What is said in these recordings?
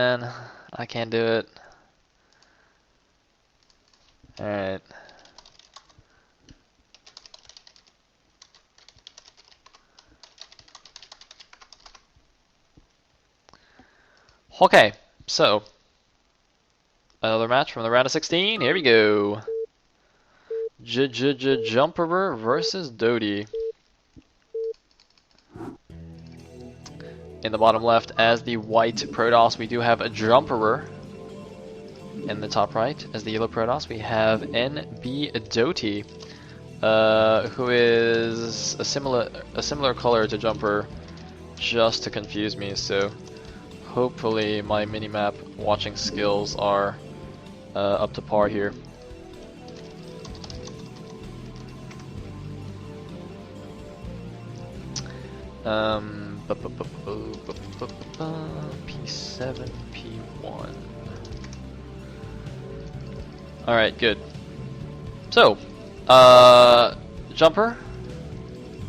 And I can't do it. Alright. Okay, so another match from the round of 16. Here we go. Jumper versus dOTY. In the bottom left, as the white Protoss, we do have a Jumper. In the top right, as the yellow Protoss, we have NB dOTY, who is a similar color to Jumper, just to confuse me. So hopefully my minimap watching skills are up to par here. P7, P1. Alright, good. So, Jumper,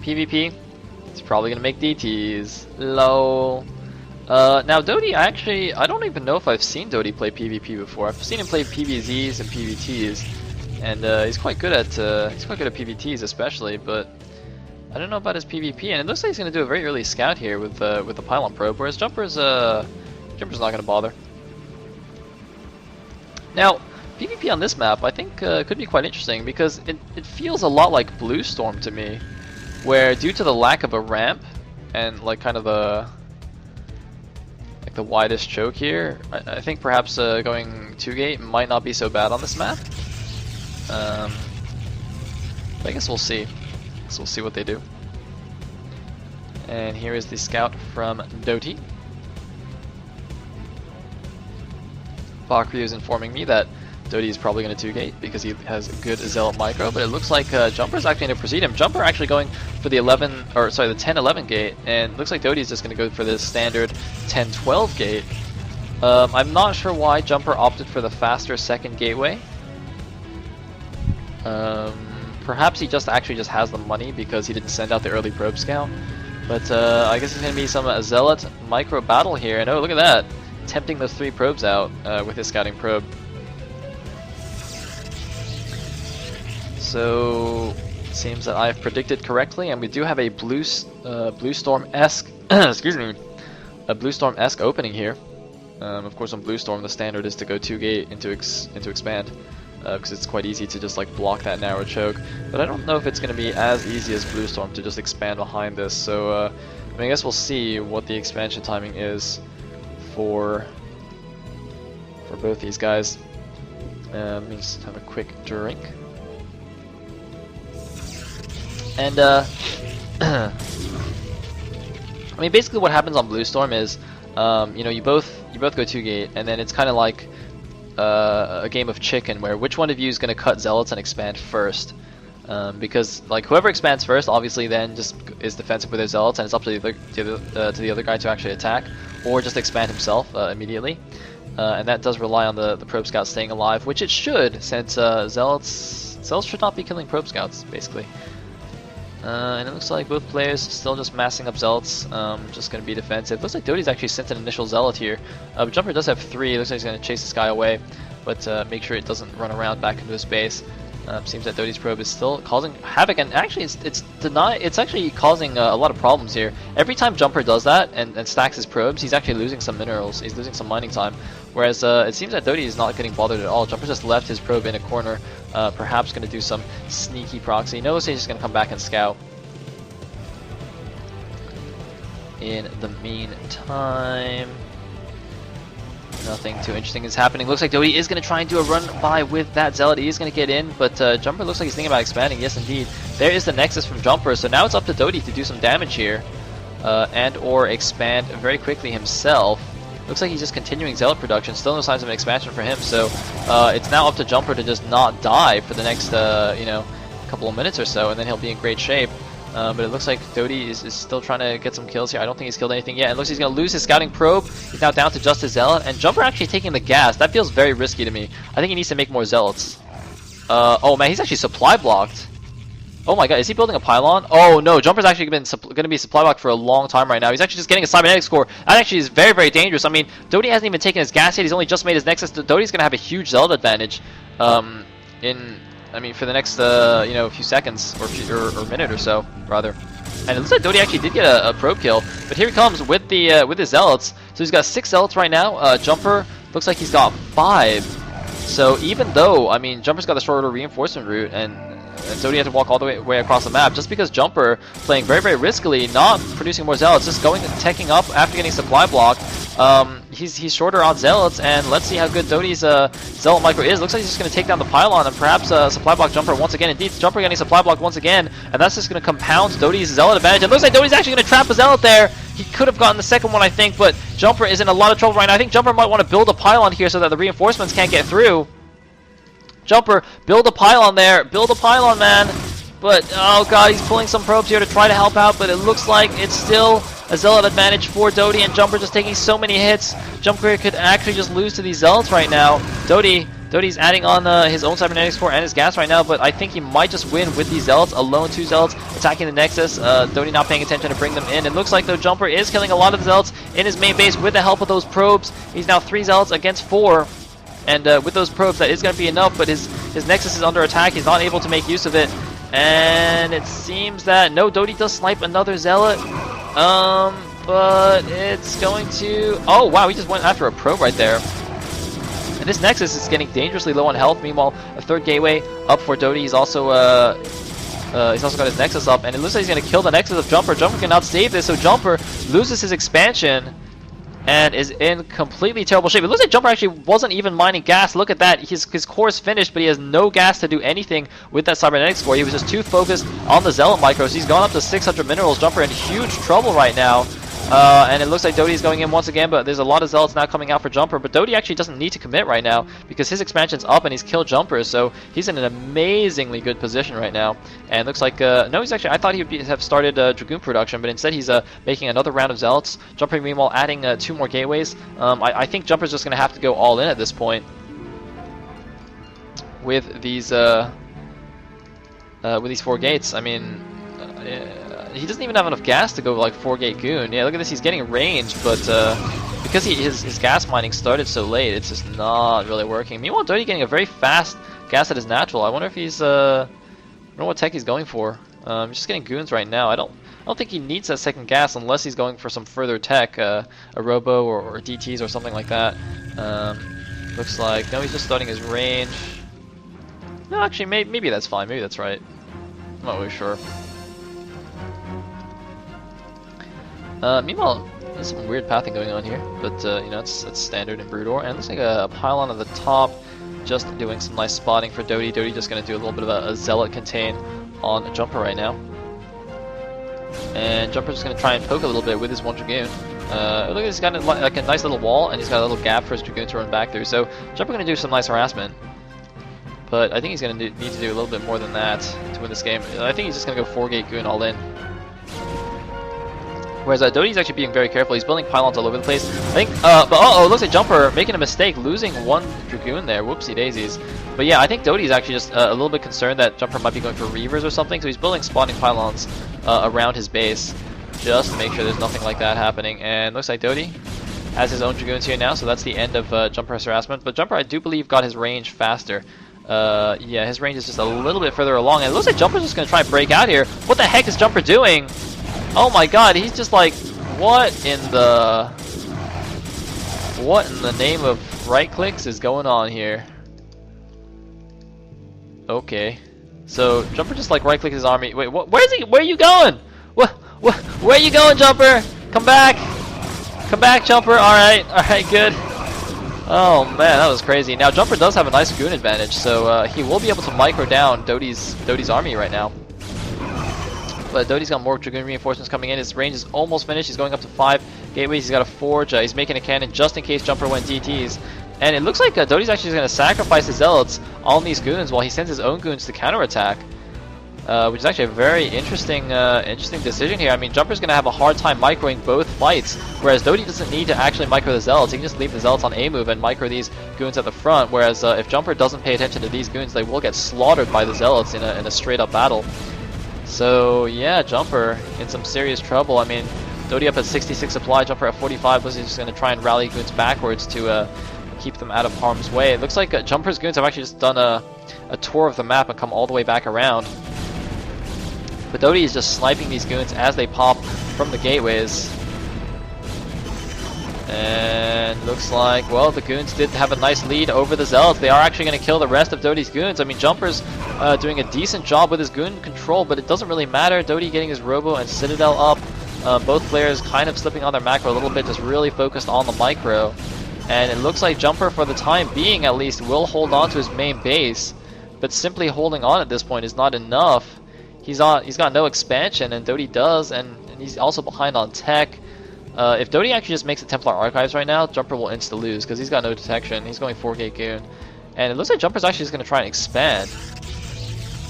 PvP, it's probably gonna make DTs. Lol. Now dOTY, I don't even know if I've seen dOTY play PvP before. I've seen him play PvZs and PvTs, and he's quite good at PvTs especially, but I don't know about his PvP. And it looks like he's gonna do a very early scout here with the pylon probe, whereas Jumper's not gonna bother. Now, PvP on this map, I think, could be quite interesting because it feels a lot like Blue Storm to me, where due to the lack of a ramp and like kind of the widest choke here, I think perhaps going 2-gate might not be so bad on this map. But I guess we'll see. So we'll see what they do. And here is the scout from dOTY. Bakri is informing me that dOTY is probably going to 2-gate because he has a good Zealot micro, but it looks like Jumper's actually going to precede him. Jumper actually going for the 10-11 gate, and looks like dOTY is just going to go for the standard 10-12 gate. I'm not sure why Jumper opted for the faster second gateway. Perhaps he just has the money because he didn't send out the early probe scout. But I guess it's going to be some Zealot micro battle here, and oh, look at that, tempting those 3 probes out with his scouting probe. So it seems that I've predicted correctly, and we do have a Blue Storm-esque excuse me, a Blue Storm-esque opening here. Of course, on Blue Storm, the standard is to go 2-gate into expand, because it's quite easy to just like block that narrow choke. But I don't know if it's going to be as easy as Blue Storm to just expand behind this. So I mean, I guess we'll see what the expansion timing is for both these guys. Let me just have a quick drink. And I mean, basically what happens on Blue Storm is, you know, you both go 2-gate, and then it's kind of like a game of chicken, where which one of you is going to cut Zealots and expand first. Because like whoever expands first, obviously then just is defensive with their Zealots, and it's up to the other guy to actually attack, or just expand himself immediately. And that does rely on the probe scout staying alive, which it should, since Zealots should not be killing probe scouts, basically. And it looks like both players still just massing up Zealots, just going to be defensive. Looks like dOTY's actually sent an initial Zealot here. But Jumper does have 3, looks like he's going to chase this guy away, but make sure it doesn't run around back into his base. Seems that dOTY's probe is still causing havoc, and actually it's actually causing a lot of problems here. Every time Jumper does that and stacks his probes, he's actually losing some minerals, he's losing some mining time. Whereas it seems that dOTY is not getting bothered at all. Jumper just left his probe in a corner, perhaps going to do some sneaky proxy. Notice he's just going to come back and scout. In the meantime, nothing too interesting is happening. Looks like dOTY is going to try and do a run by with that Zealot. He is going to get in, but Jumper looks like he's thinking about expanding. Yes, indeed. There is the Nexus from Jumper, so now it's up to dOTY to do some damage here, and or expand very quickly himself. Looks like he's just continuing Zealot production. Still no signs of an expansion for him, so it's now up to Jumper to just not die for the next, you know, couple of minutes or so, and then he'll be in great shape. But it looks like dOTY is still trying to get some kills here. I don't think he's killed anything yet. It looks like he's going to lose his scouting probe. He's now down to just his Zealot. And Jumper actually taking the gas. That feels very risky to me. I think he needs to make more Zealots. Oh man, he's actually supply blocked. Oh my god, is he building a pylon? Oh no, Jumper's actually been going to be supply blocked for a long time right now. He's actually just getting a cybernetic score. That actually is very, very dangerous. I mean, dOTY hasn't even taken his gas yet. He's only just made his Nexus. dOTY's going to have a huge Zelda advantage for the next, few seconds or minute or so, rather. And it looks like dOTY actually did get a probe kill, but here he comes with his Zealots. So he's got 6 Zealots right now. Jumper looks like he's got 5. So even though, I mean, Jumper's got the shorter reinforcement route, and dOTY had to walk all the way across the map, just because Jumper playing very, very riskily, not producing more Zealots, just going and teching up after getting supply block. He's shorter on Zealots, and let's see how good dOTY's Zealot micro is. Looks like he's just going to take down the pylon and perhaps supply block Jumper once again. Indeed, Jumper getting supply blocked once again, and that's just going to compound dOTY's Zealot advantage. It looks like dOTY's actually going to trap a Zealot there. He could have gotten the second one, I think, but Jumper is in a lot of trouble right now. I think Jumper might want to build a pylon here so that the reinforcements can't get through. Jumper, build a pylon there. Build a pylon, man. But, oh god, he's pulling some probes here to try to help out, but it looks like it's still a Zealot advantage for dOTY, and Jumper just taking so many hits. Jumper could actually just lose to these Zealots right now. dOTY's adding on his own cybernetics core and his gas right now, but I think he might just win with these Zealots. Alone 2 Zealots attacking the Nexus. dOTY not paying attention to bring them in. It looks like, though, Jumper is killing a lot of the Zealots in his main base with the help of those probes. He's now 3 Zealots against 4. And with those probes, that is going to be enough, but his Nexus is under attack. He's not able to make use of it. And it seems that, no, dOTY does snipe another Zealot. But it's going to... Oh, wow, he just went after a probe right there. And this Nexus is getting dangerously low on health. Meanwhile, a third gateway up for dOTY. He's also got his Nexus up, and it looks like he's going to kill the Nexus of Jumper. Jumper cannot save this, so Jumper loses his expansion and is in completely terrible shape. It looks like Jumper actually wasn't even mining gas. Look at that. His core is finished, but he has no gas to do anything with that cybernetic score. He was just too focused on the Zealot micros. He's gone up to 600 minerals. Jumper in huge trouble right now. And it looks like dOTY is going in once again, but there's a lot of Zealots now coming out for Jumper. But dOTY actually doesn't need to commit right now because his expansion's up and he's killed Jumper, so he's in an amazingly good position right now. And looks like, no, he's actually, I thought he would have started Dragoon production, but instead he's making another round of Zealots. Jumper, meanwhile, adding 2 more gateways. I think Jumper's just going to have to go all in at this point with these 4 gates. I mean, he doesn't even have enough gas to go like 4-gate goon. Yeah, look at this. He's getting range, but because his gas mining started so late, it's just not really working. Meanwhile, dOTY getting a very fast gas at his natural. I wonder if he's I don't know what tech he's going for. He's just getting goons right now. I don't think he needs that second gas unless he's going for some further tech, a robo or DTs or something like that. Looks like no, he's just starting his range. No, actually, maybe that's fine. Maybe that's right. I'm not really sure. Meanwhile, there's some weird pathing going on here, but it's standard in Broodor, and it looks like a pylon at the top, just doing some nice spotting for dOTY. dOTY just going to do a little bit of a Zealot contain on Jumper right now, and Jumper's just going to try and poke a little bit with his 1 Dragoon. Look, he's got like a nice little wall, and he's got a little gap for his Dragoon to run back through. So Jumper going to do some nice harassment, but I think he's going to need to do a little bit more than that to win this game. I think he's just going to go 4-gate Goon all in. Whereas dOTY's actually being very careful. He's building pylons all over the place. I think, but it looks like Jumper making a mistake, losing 1 Dragoon there. Whoopsie daisies. But yeah, I think dOTY's actually just a little bit concerned that Jumper might be going for Reavers or something, so he's building spawning pylons around his base just to make sure there's nothing like that happening. And looks like dOTY has his own Dragoons here now, so that's the end of Jumper's harassment. But Jumper, I do believe, got his range faster. Yeah, his range is just a little bit further along, and it looks like Jumper's just going to try and break out here. What the heck is Jumper doing? Oh my god, he's just like, what in the name of right clicks is going on here? Okay. So Jumper just like right clicked his army. Wait, where is he? Where are you going? Where are you going, Jumper? Come back. Come back, Jumper. Alright, good. Oh man, that was crazy. Now Jumper does have a nice goon advantage, so he will be able to micro down dOTY's army right now. But dOTY's got more Dragoon reinforcements coming in. His range is almost finished. He's going up to 5 gateways. He's got a forge. He's making a cannon just in case Jumper went DTs. And it looks like dOTY's actually going to sacrifice his Zealots on these goons while he sends his own goons to counterattack. Which is actually a very interesting decision here. I mean, Jumper's going to have a hard time microing both fights, whereas dOTY doesn't need to actually micro the Zealots. He can just leave the Zealots on A move and micro these goons at the front, whereas if Jumper doesn't pay attention to these goons, they will get slaughtered by the Zealots in a straight up battle. So yeah, Jumper in some serious trouble. I mean, dOTY up at 66 supply, Jumper at 45. Was he just going to try and rally goons backwards to keep them out of harm's way? It looks like Jumper's goons have actually just done a tour of the map and come all the way back around. But dOTY is just sniping these goons as they pop from the gateways. And looks like, well, the goons did have a nice lead over the Zealots. They are actually going to kill the rest of dOTY's goons. I mean, Jumper's doing a decent job with his goon control, but it doesn't really matter. dOTY getting his Robo and Citadel up. Both players kind of slipping on their macro a little bit, just really focused on the micro. And it looks like Jumper, for the time being at least, will hold on to his main base. But simply holding on at this point is not enough. He's got no expansion, and dOTY does, and he's also behind on tech. If dOTY actually just makes a Templar Archives right now, Jumper will insta-lose, because he's got no detection. He's going 4-gate goon. And it looks like Jumper's actually just going to try and expand.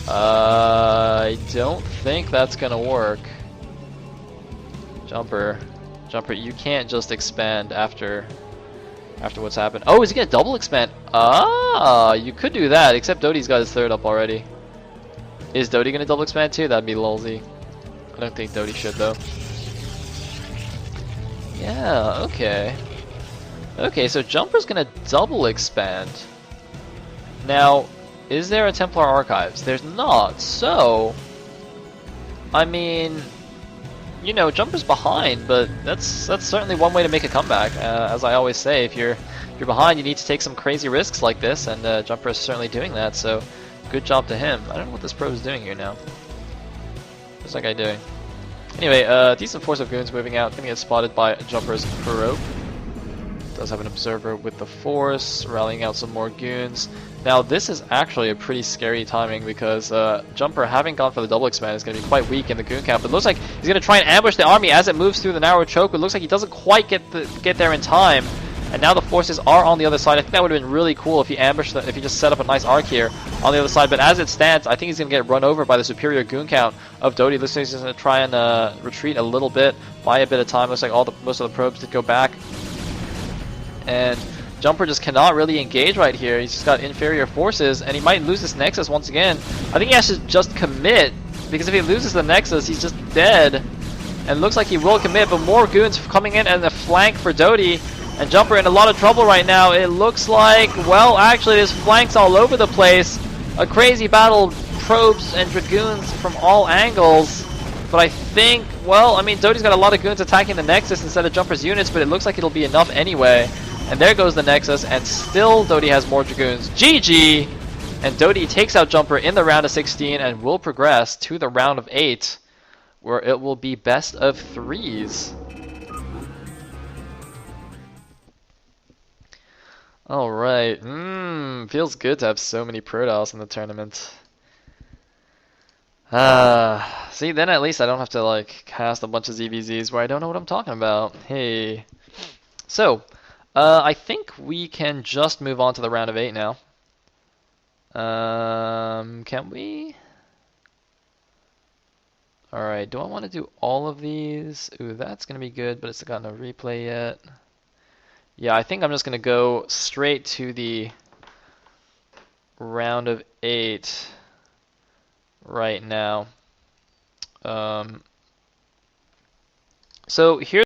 I don't think that's going to work. Jumper, you can't just expand after what's happened. Oh, is he going to double expand? Ah, you could do that, except dOTY's got his third up already. Is dOTY going to double expand too? That'd be lolzy. I don't think dOTY should, though. Yeah, okay. Okay, so Jumper's gonna double expand. Now, is there a Templar Archives? There's not, so... I mean... You know, Jumper's behind, but that's certainly one way to make a comeback. As I always say, if you're behind, you need to take some crazy risks like this, and Jumper is certainly doing that, so good job to him. I don't know what this pro is doing here now. What's that guy doing? Anyway, decent force of goons moving out. Gonna get spotted by Jumper's probe. Does have an observer with the force, rallying out some more goons. Now this is actually a pretty scary timing because Jumper, having gone for the double expand, is going to be quite weak in the goon count. But it looks like he's going to try and ambush the army as it moves through the narrow choke. It looks like he doesn't quite get there in time. And now the forces are on the other side. I think that would have been really cool if he ambushed if he just set up a nice arc here on the other side. But as it stands, I think he's going to get run over by the superior goon count of dOTY. Looks like he's going to try and retreat a little bit, buy a bit of time. Looks like most of the probes did go back. And Jumper just cannot really engage right here. He's just got inferior forces, and he might lose this Nexus once again. I think he has to just commit, because if he loses the Nexus, he's just dead. And looks like he will commit, but more goons coming in and a flank for dOTY. And Jumper in a lot of trouble right now. It looks like, well, actually, there's flanks all over the place. A crazy battle, probes and dragoons from all angles. But I think, well, I mean, dOTY's got a lot of goons attacking the Nexus instead of Jumper's units, but it looks like it'll be enough anyway. And there goes the Nexus, and still dOTY has more dragoons. GG! And dOTY takes out Jumper in the round of 16 and will progress to the round of 8, where it will be best of 3s. Alright, feels good to have so many Protoss in the tournament. See, then at least I don't have to, like, cast a bunch of ZVZs where I don't know what I'm talking about. Hey. So, I think we can just move on to the round of 8 now. Can we? Alright, do I want to do all of these? Ooh, that's going to be good, but it's got no replay yet. Yeah, I think I'm just going to go straight to the round of 8 right now. So here's